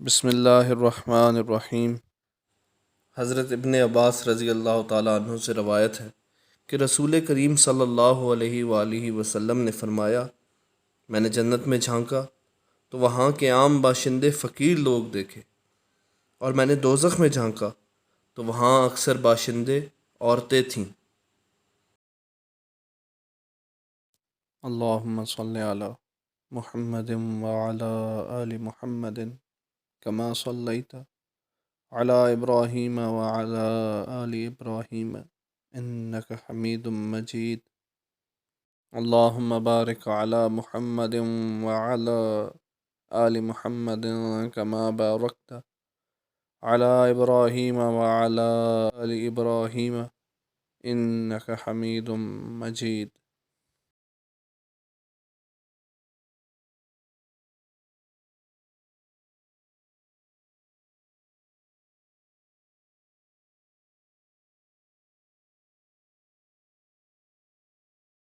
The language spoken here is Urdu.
بسم اللہ الرحمن الرحیم۔ حضرت ابن عباس رضی اللہ تعالیٰ عنہ سے روایت ہے کہ رسول کریم صلی اللہ علیہ وآلہ وسلم نے فرمایا، میں نے جنت میں جھانکا تو وہاں کے عام باشندے فقیر لوگ دیکھے، اور میں نے دوزخ میں جھانکا تو وہاں اکثر باشندے عورتیں تھیں۔ اللہم صلی علی محمد وعلی آل محمد کما صلیت علی ابراہیم وعلی آل ابراہیم انک حمید مجید۔ اللہم بارک علی محمد وعلی آل محمد کما بارکت علی ابراہیم وعلی آل ابراہیم انک حمید مجید۔